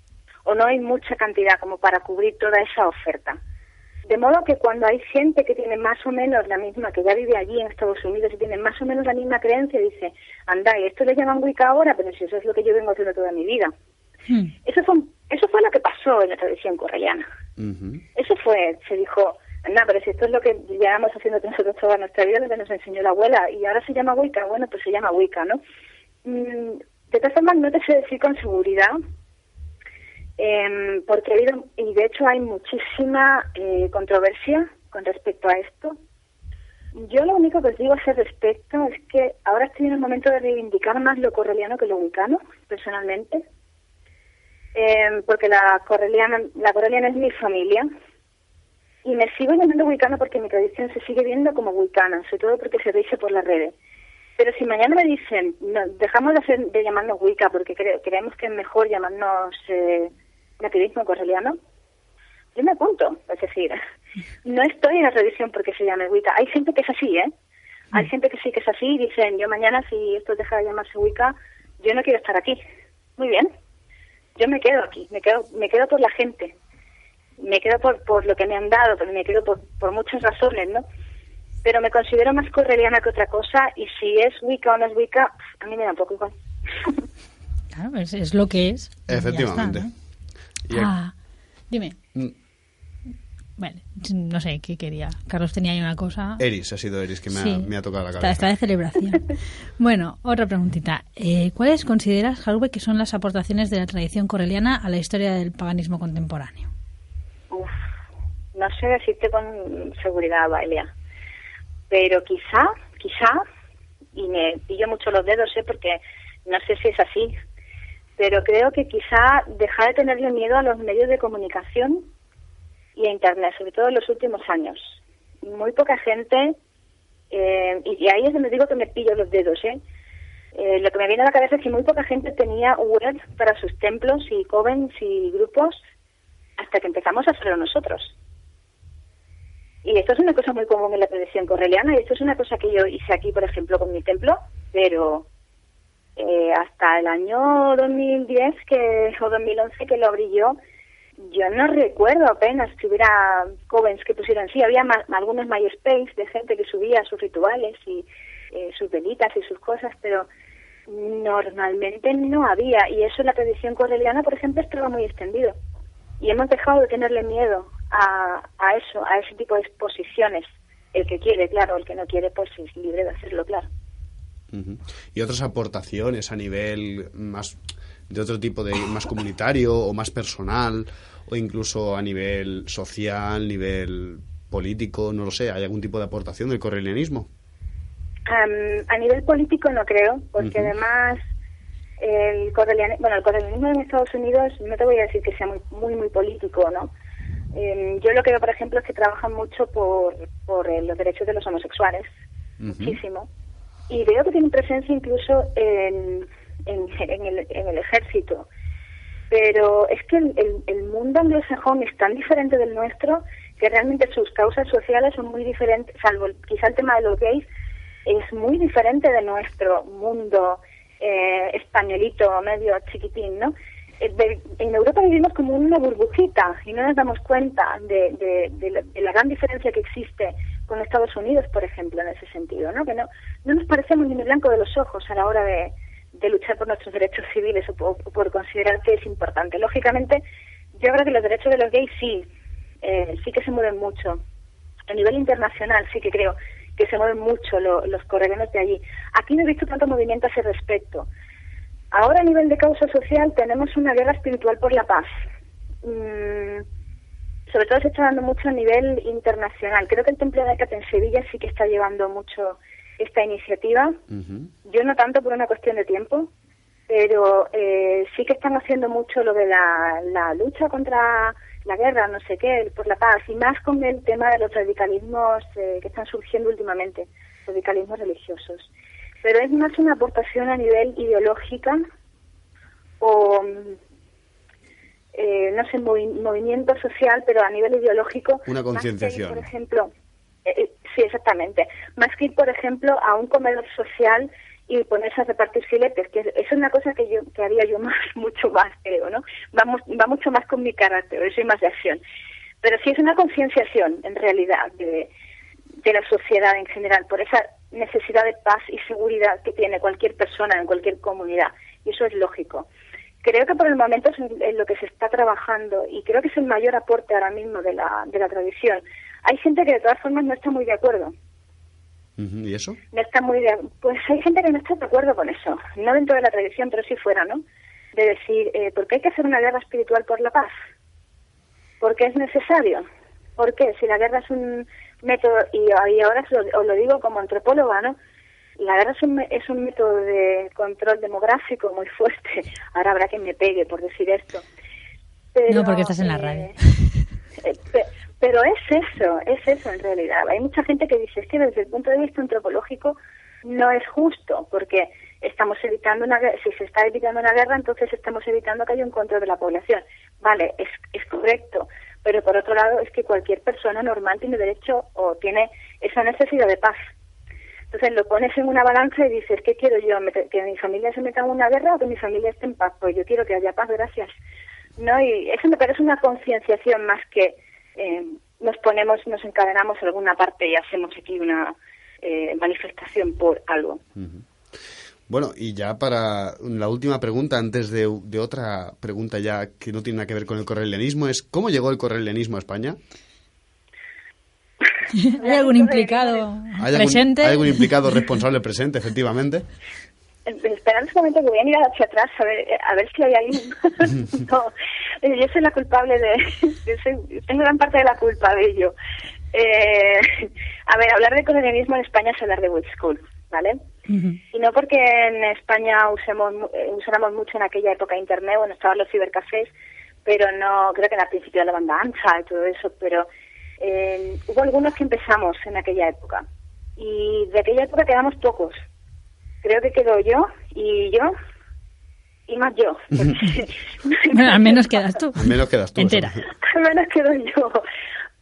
o no hay mucha cantidad como para cubrir toda esa oferta. De modo que cuando hay gente que tiene más o menos la misma, que ya vive allí en Estados Unidos y tiene más o menos la misma creencia, dice, anda, y esto le llaman Wicca ahora, pero si eso es lo que yo vengo haciendo toda mi vida. Eso fue lo que pasó en la tradición correliana. Eso fue, se dijo, anda, pero si esto es lo que llevamos haciendo nosotros toda nuestra vida, lo que nos enseñó la abuela, y ahora se llama Wicca, bueno, pues se llama Wicca, ¿no? De todas formas, no te sé decir con seguridad, porque ha habido, y de hecho hay muchísima controversia con respecto a esto. Yo lo único que os digo a ese respecto es que ahora estoy en el momento de reivindicar más lo correliano que lo wiccano, personalmente, porque la correliana es mi familia, y me sigo llamando wiccano porque mi tradición se sigue viendo como wiccana, sobre todo porque se dice por las redes. Pero si mañana me dicen, no, dejamos de llamarnos Wicca porque creemos que es mejor llamarnos nativismo correliano, yo me apunto. Es decir, no estoy en la tradición porque se llame Wicca. Hay gente que es así, ¿eh? Hay gente que sí que es así y dicen, yo mañana si esto deja de llamarse Wicca, yo no quiero estar aquí. Muy bien, yo me quedo aquí, me quedo por la gente, me quedo por lo que me han dado, pero me quedo por muchas razones, ¿no? Pero me considero más correliana que otra cosa, y si es Wicca o no es Wicca, a mí me da un poco igual. Claro, es lo que es. Efectivamente. Está, ¿no? Dime. Bueno, no sé qué quería. Carlos tenía ahí una cosa. Eris, ha sido Eris que me ha tocado la cabeza. Está de celebración. Bueno, otra preguntita. ¿Cuáles consideras, Jarube, que son las aportaciones de la tradición correliana a la historia del paganismo contemporáneo? No sé decirte con seguridad, Bailia. Pero quizá, y me pillo mucho los dedos, porque no sé si es así, pero creo que quizá dejar de tenerle miedo a los medios de comunicación y a Internet, sobre todo en los últimos años. Muy poca gente, y ahí es donde digo que me pillo los dedos, lo que me viene a la cabeza es que muy poca gente tenía web para sus templos y covens y grupos hasta que empezamos a hacerlo nosotros. Y esto es una cosa muy común en la tradición correliana, y esto es una cosa que yo hice aquí, por ejemplo, con mi templo, pero hasta el año 2010 o 2011 que lo abrí yo no recuerdo apenas que hubiera covens que pusieran. Sí, había algunos MySpace de gente que subía sus rituales y sus velitas y sus cosas, pero normalmente no había, y eso en la tradición correliana, por ejemplo, estaba muy extendido. Y hemos dejado de tenerle miedo a eso, a ese tipo de exposiciones. El que quiere, claro, el que no quiere, pues es libre de hacerlo, claro. Uh-huh. ¿Y otras aportaciones a nivel más de otro tipo de más comunitario o más personal, o incluso a nivel social, nivel político, no lo sé? ¿Hay algún tipo de aportación del correlianismo? A nivel político no creo, porque además el correlianismo en Estados Unidos, no te voy a decir que sea muy político, ¿no? Yo lo que veo, por ejemplo, es que trabajan mucho por los derechos de los homosexuales, muchísimo, y veo que tienen presencia incluso en el ejército. Pero es que el mundo anglosajón es tan diferente del nuestro que realmente sus causas sociales son muy diferentes, salvo quizá el tema de los gays, es muy diferente de nuestro mundo españolito, medio chiquitín, ¿no? En Europa vivimos como una burbujita y no nos damos cuenta de la gran diferencia que existe con Estados Unidos, por ejemplo, en ese sentido, ¿no? Que no nos parecemos ni el blanco de los ojos a la hora de luchar por nuestros derechos civiles o por considerar que es importante. Lógicamente, yo creo que los derechos de los gays sí que se mueven mucho. A nivel internacional sí que creo que se mueven mucho los correlianos de allí. Aquí no he visto tanto movimiento a ese respecto. Ahora, a nivel de causa social, tenemos una guerra espiritual por la paz. Sobre todo se está dando mucho a nivel internacional. Creo que el Templo de Hécate en Sevilla sí que está llevando mucho esta iniciativa. Yo no tanto por una cuestión de tiempo, pero sí que están haciendo mucho lo de la lucha contra la guerra, no sé qué, por la paz, y más con el tema de los radicalismos que están surgiendo últimamente, radicalismos religiosos. Pero es más una aportación a nivel ideológica o, no sé, movimiento social, pero a nivel ideológico. Una concienciación. Por ejemplo, sí, exactamente. Más que ir, por ejemplo, a un comedor social y ponerse a repartir filetes, que eso es una cosa que haría yo mucho más, creo, ¿no? Va mucho más con mi carácter, yo soy más de acción. Pero sí es una concienciación, en realidad, de la sociedad en general, por esa necesidad de paz y seguridad que tiene cualquier persona en cualquier comunidad, y eso es lógico. Creo que por el momento es en lo que se está trabajando, y creo que es el mayor aporte ahora mismo de la tradición. Hay gente que de todas formas no está muy de acuerdo. ¿Y eso? No está pues hay gente que no está de acuerdo con eso, no dentro de la tradición, pero sí fuera, ¿no? De decir, ¿por qué hay que hacer una guerra espiritual por la paz? ¿Por qué es necesario? ¿Por qué? Si la guerra es un método, y ahora os lo digo como antropóloga, ¿no? La guerra es un método de control demográfico muy fuerte. Ahora habrá quien me pegue por decir esto. Pero, no, porque estás en la radio. Pero es eso en realidad. Hay mucha gente que dice, es que desde el punto de vista antropológico no es justo, porque estamos evitando si se está evitando una guerra, entonces estamos evitando que haya un control de la población. Vale, es correcto, pero por otro lado es que cualquier persona normal tiene derecho o tiene esa necesidad de paz. Entonces lo pones en una balanza y dices, ¿qué quiero yo? ¿Que mi familia se meta en una guerra o que mi familia esté en paz? Pues yo quiero que haya paz, gracias. ¿No? Y eso me parece una concienciación más que nos encadenamos en alguna parte y hacemos aquí una manifestación por algo. Bueno, y ya para la última pregunta, antes de otra pregunta ya que no tiene nada que ver con el correlianismo, es ¿cómo llegó el correlianismo a España? ¿Hay algún implicado presente? ¿Hay algún implicado responsable presente, efectivamente? Esperando un momento que voy a mirar hacia atrás a ver si hay alguien. No, yo soy la culpable tengo gran parte de la culpa de ello. A ver, hablar de colonialismo en España es hablar de Wood School. ¿vale? Y no porque en España usáramos mucho en aquella época Internet, bueno, estaban los cibercafés, pero no, creo que al principio de la banda ancha y todo eso, pero hubo algunos que empezamos en aquella época. Y de aquella época quedamos pocos. Creo que quedo yo y más yo. Bueno, al menos quedas tú. Al menos quedas tú. Entera. Al menos quedo yo.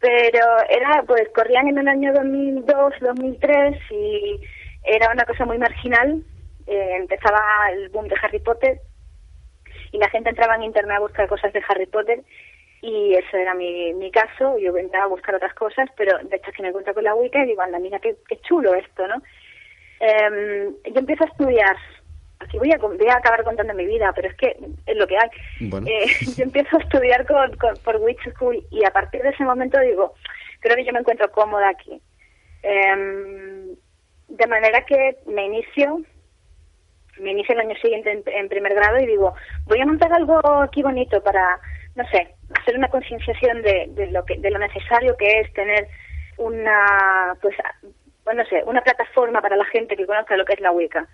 Pero corrían en el año 2002, 2003 y era una cosa muy marginal. Empezaba el boom de Harry Potter y la gente entraba en internet a buscar cosas de Harry Potter y eso era mi caso. Yo entraba a buscar otras cosas, pero de hecho que me encuentro con la Wicca y digo, anda, mira qué chulo esto, ¿no? Yo empiezo a estudiar. Aquí voy a acabar contando mi vida, pero es que es lo que hay. Bueno. Yo empiezo a estudiar por Witch School y a partir de ese momento digo, creo que yo me encuentro cómoda aquí. De manera que me inicio el año siguiente en primer grado y digo, voy a montar algo aquí bonito para, no sé, hacer una concienciación de lo necesario que es tener una, pues, no sé, una plataforma para la gente que conozca lo que es la Wicca.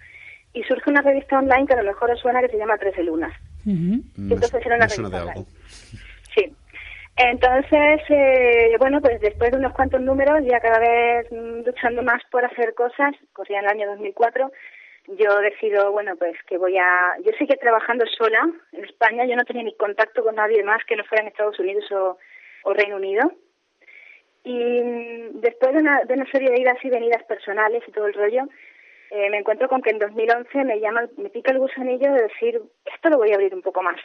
Y surge una revista online que a lo mejor os suena, que se llama 13 Lunas. Entonces era una revista online. Sí. Entonces, pues después de unos cuantos números, ya cada vez luchando más por hacer cosas, corría en el año 2004, yo decido, pues que yo seguía trabajando sola en España, yo no tenía ni contacto con nadie más que no fuera en Estados Unidos o Reino Unido. Y después de una serie de idas y venidas personales y todo el rollo, me encuentro con que en 2011 me pica el gusanillo de decir, esto lo voy a abrir un poco más.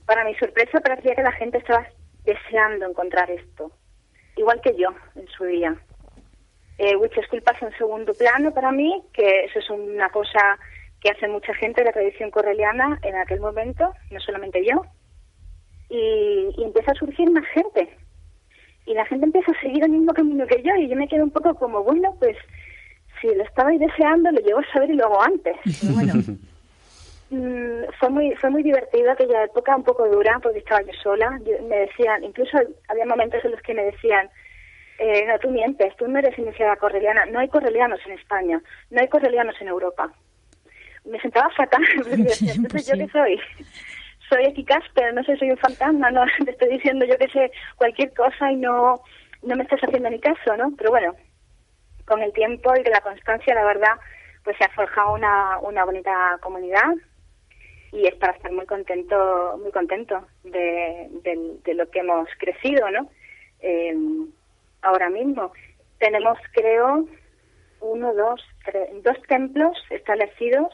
Para mi sorpresa parecía que la gente estaba deseando encontrar esto, igual que yo en su día. Witch School pasa en segundo plano para mí, que eso es una cosa que hace mucha gente de la tradición correliana en aquel momento, no solamente yo, y empieza a surgir más gente. Y la gente empieza a seguir el mismo camino que yo, y yo me quedo un poco como, pues si lo estabais deseando, lo llego a saber y lo hago antes. Y bueno, fue muy divertido aquella época, un poco dura, porque estaba yo sola. Me decían, incluso había momentos en los que me decían, no, tú mientes, tú no eres iniciada correliana. No hay correlianos en España, no hay correlianos en Europa. Me sentaba fatal, porque decía, entonces, ¿yo qué soy? Soy eficaz, pero no sé, soy un fantasma, no te estoy diciendo yo que sé cualquier cosa y no me estás haciendo ni caso, ¿no? Pero bueno, con el tiempo y de la constancia, la verdad, pues se ha forjado una bonita comunidad y es para estar muy contento de lo que hemos crecido, ¿no? Ahora mismo tenemos, creo, 2 templos establecidos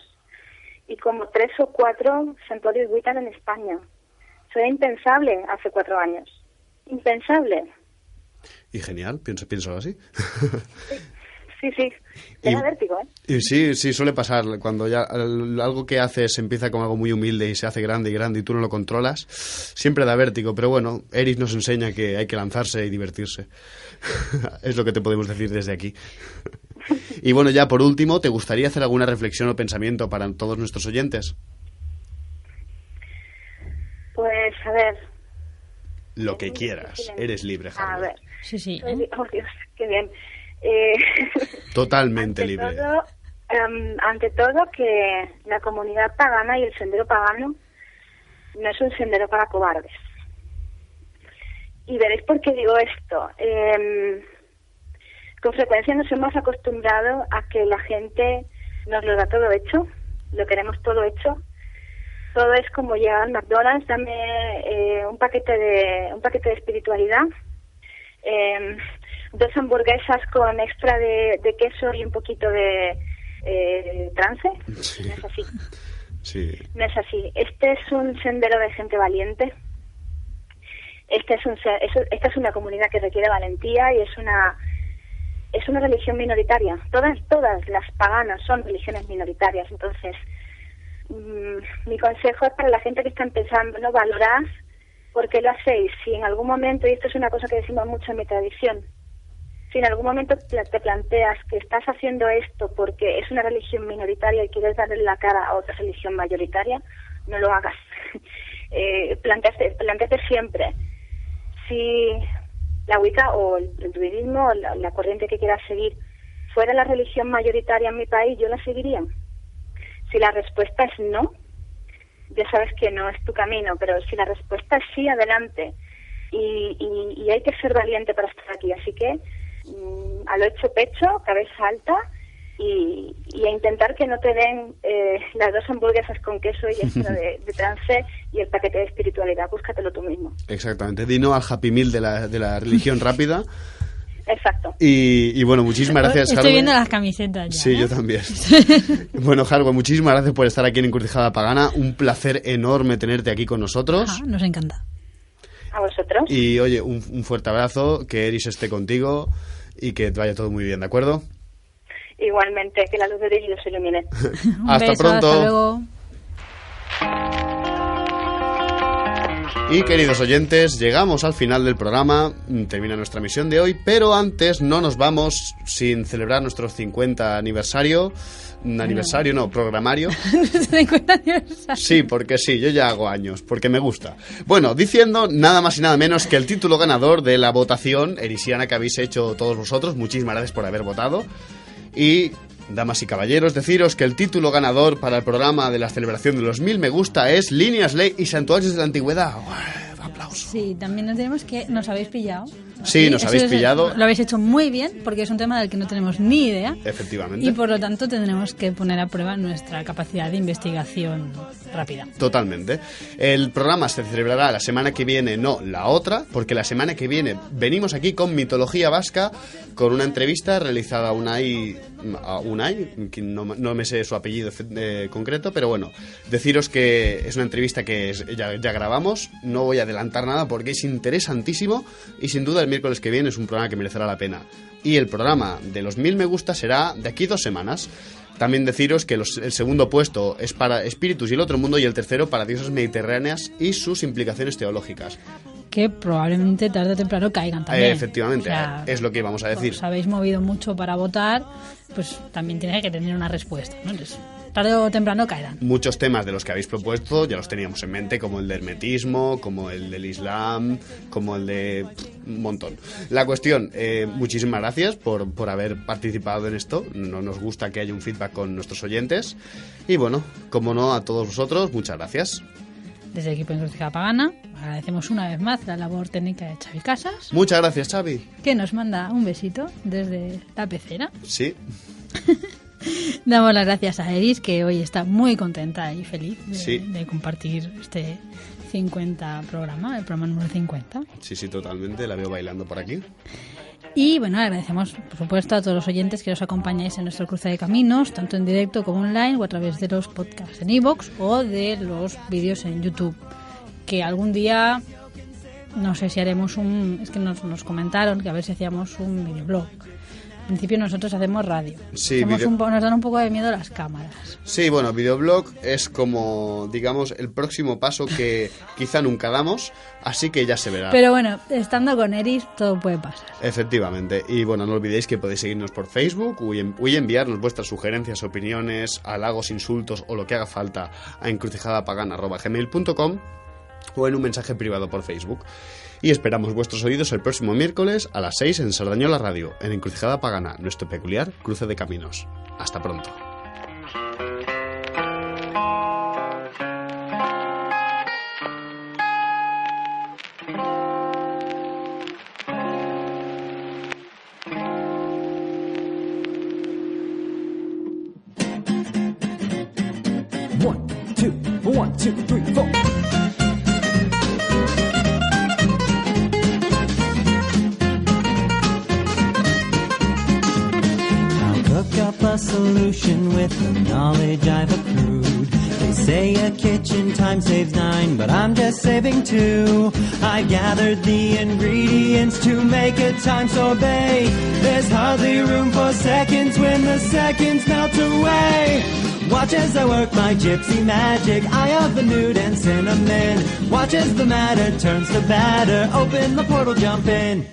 y como 3 o 4 santuarios Wiccan en España. Eso era impensable hace 4 años. Impensable. Y genial, pienso así. Sí. Te da vértigo, ¿eh? Y sí, suele pasar. Cuando ya algo que haces empieza como algo muy humilde y se hace grande y tú no lo controlas, siempre da vértigo. Pero bueno, Eris nos enseña que hay que lanzarse y divertirse. Es lo que te podemos decir desde aquí. Y bueno, ya por último, ¿te gustaría hacer alguna reflexión o pensamiento para todos nuestros oyentes? Pues, a ver. Lo que quieras. Eres libre, Javier. A ver. Sí. Oh, Dios, qué bien. Totalmente libre. Ante todo, que la comunidad pagana y el sendero pagano no es un sendero para cobardes. Y veréis por qué digo esto. Con frecuencia nos hemos acostumbrado a que la gente nos lo da todo hecho, lo queremos todo hecho. Todo es como llegar al McDonald's, dame un paquete de espiritualidad, 2 hamburguesas con extra de queso y un poquito de trance. Sí. No es así. Sí. No es así. Este es un sendero de gente valiente. Esta es una comunidad que requiere valentía y es una religión minoritaria. Todas las paganas son religiones minoritarias. Entonces, mi consejo es para la gente que está empezando, ¿no? Valorad por qué lo hacéis. Si en algún momento, y esto es una cosa que decimos mucho en mi tradición, si en algún momento te planteas que estás haciendo esto porque es una religión minoritaria y quieres darle la cara a otra religión mayoritaria, no lo hagas. Plantéate siempre. Si la Wicca o el druidismo, la corriente que quieras seguir, fuera la religión mayoritaria en mi país, ¿yo la seguiría? Si la respuesta es no, ya sabes que no es tu camino, pero si la respuesta es sí, adelante. Y hay que ser valiente para estar aquí, así que a lo hecho pecho, cabeza alta y a intentar que no te den las 2 hamburguesas con queso y extra de trance y el paquete de espiritualidad, búscatelo tú mismo. Exactamente, di no al Happy Meal de la religión rápida. Exacto. Y bueno, muchísimas gracias, Estoy Harwe. viendo las camisetas ya. Sí, yo también. Bueno, Harwe, muchísimas gracias por estar aquí en Encrucijada Pagana. Un placer enorme tenerte aquí con nosotros. Nos encanta. A vosotros. Y oye, un fuerte abrazo, que Eris esté contigo y que te vaya todo muy bien, ¿de acuerdo? Igualmente, que la luz de Dios se ilumine. Un Hasta beso, pronto. Hasta luego. Y queridos oyentes, llegamos al final del programa, termina nuestra misión de hoy, pero antes no nos vamos sin celebrar nuestro 50 aniversario. Programario. 50 aniversario. Sí, porque sí, yo ya hago años, porque me gusta. Bueno, diciendo nada más y nada menos que el título ganador de la votación erisiana que habéis hecho todos vosotros. Muchísimas gracias por haber votado. Y, damas y caballeros, deciros que el título ganador para el programa de la celebración de los 1000 me gusta es Líneas, Ley y Santuarios de la Antigüedad. Aplauso. Sí, también nos tenemos que... Nos habéis pillado. Sí, nos habéis pillado. Lo habéis hecho muy bien porque es un tema del que no tenemos ni idea. Efectivamente. Y por lo tanto tendremos que poner a prueba nuestra capacidad de investigación rápida. Totalmente. El programa se celebrará la semana que viene, no la otra, porque la semana que viene venimos aquí con Mitología Vasca, con una entrevista realizada a Unai, que no me sé su apellido concreto, pero bueno, deciros que es una entrevista que ya grabamos, no voy a adelantar nada porque es interesantísimo y sin duda el miércoles que viene es un programa que merecerá la pena. Y el programa de los 1000 me gusta será de aquí 2 semanas. También deciros que el segundo puesto es para Espíritus y el Otro Mundo y el tercero para Diosas Mediterráneas y sus implicaciones teológicas. Que probablemente tarde o temprano caigan también. Efectivamente, o sea, es lo que íbamos a decir. Os habéis movido mucho para votar, pues también tiene que tener una respuesta, ¿no? Entonces, tarde o temprano caerán. Muchos temas de los que habéis propuesto ya los teníamos en mente, como el de hermetismo, como el del Islam, como el de un montón. La cuestión, muchísimas gracias por haber participado en esto. No nos gusta que haya un feedback con nuestros oyentes. Y bueno, como no, a todos vosotros, muchas gracias. Desde el equipo de Encrucijada Pagana agradecemos una vez más la labor técnica de Xavi Casas. Muchas gracias, Xavi. Que nos manda un besito desde la pecera. Sí. Damos las gracias a Eris, que hoy está muy contenta y feliz sí. de compartir este 50 programa, el programa número 50. Sí, totalmente, la veo bailando por aquí. Y bueno, agradecemos por supuesto a todos los oyentes que nos acompañáis en nuestro cruce de caminos, tanto en directo como online o a través de los podcasts en iVoox o de los vídeos en YouTube. Que algún día, no sé si haremos es que nos comentaron que a ver si hacíamos un videoblog. En principio nosotros hacemos radio. Sí, nos dan un poco de miedo las cámaras. Sí, bueno, videoblog es como, digamos, el próximo paso que quizá nunca damos, así que ya se verá. Pero bueno, estando con Eris todo puede pasar. Efectivamente. Y bueno, no olvidéis que podéis seguirnos por Facebook y enviarnos vuestras sugerencias, opiniones, halagos, insultos o lo que haga falta a encrucijadapagana@gmail.com o en un mensaje privado por Facebook. Y esperamos vuestros oídos el próximo miércoles a las 6 en Sardañola Radio, en Encrucijada Pagana, nuestro peculiar cruce de caminos. Hasta pronto. One, two, three, four. Up a solution with the knowledge I've accrued. They say a kitchen time saves 9, but I'm just saving 2. I gathered the ingredients to make a time sorbet. There's hardly room for seconds when the seconds melt away. Watch as I work my gypsy magic, eye of the nude and cinnamon. Watch as the matter turns to batter, open the portal, jump in.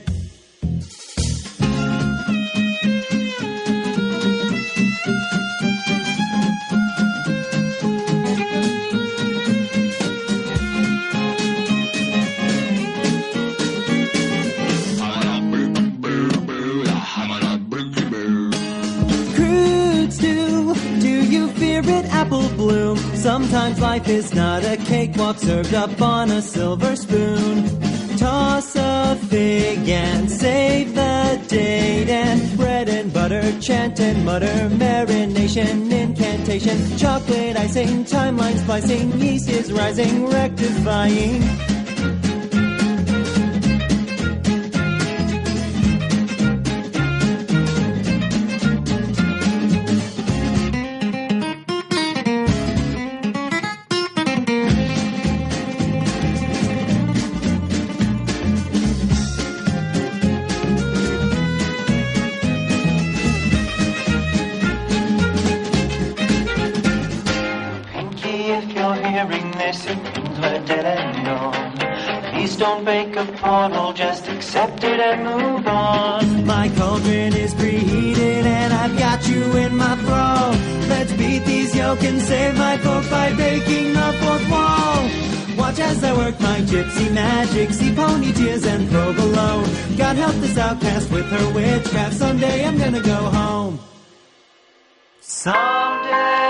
Sometimes life is not a cakewalk served up on a silver spoon. Toss a fig and save the date, and bread and butter, chant and mutter, marination, incantation, chocolate icing, timeline splicing, yeast is rising, rectifying. Don't make a portal, just accept it and move on. My cauldron is preheated and I've got you in my thrall. Let's beat these yoke and save my folk by breaking the fourth wall. Watch as I work my gypsy magic, see pony tears and provolone. God help this outcast with her witchcraft, someday I'm gonna go home. Someday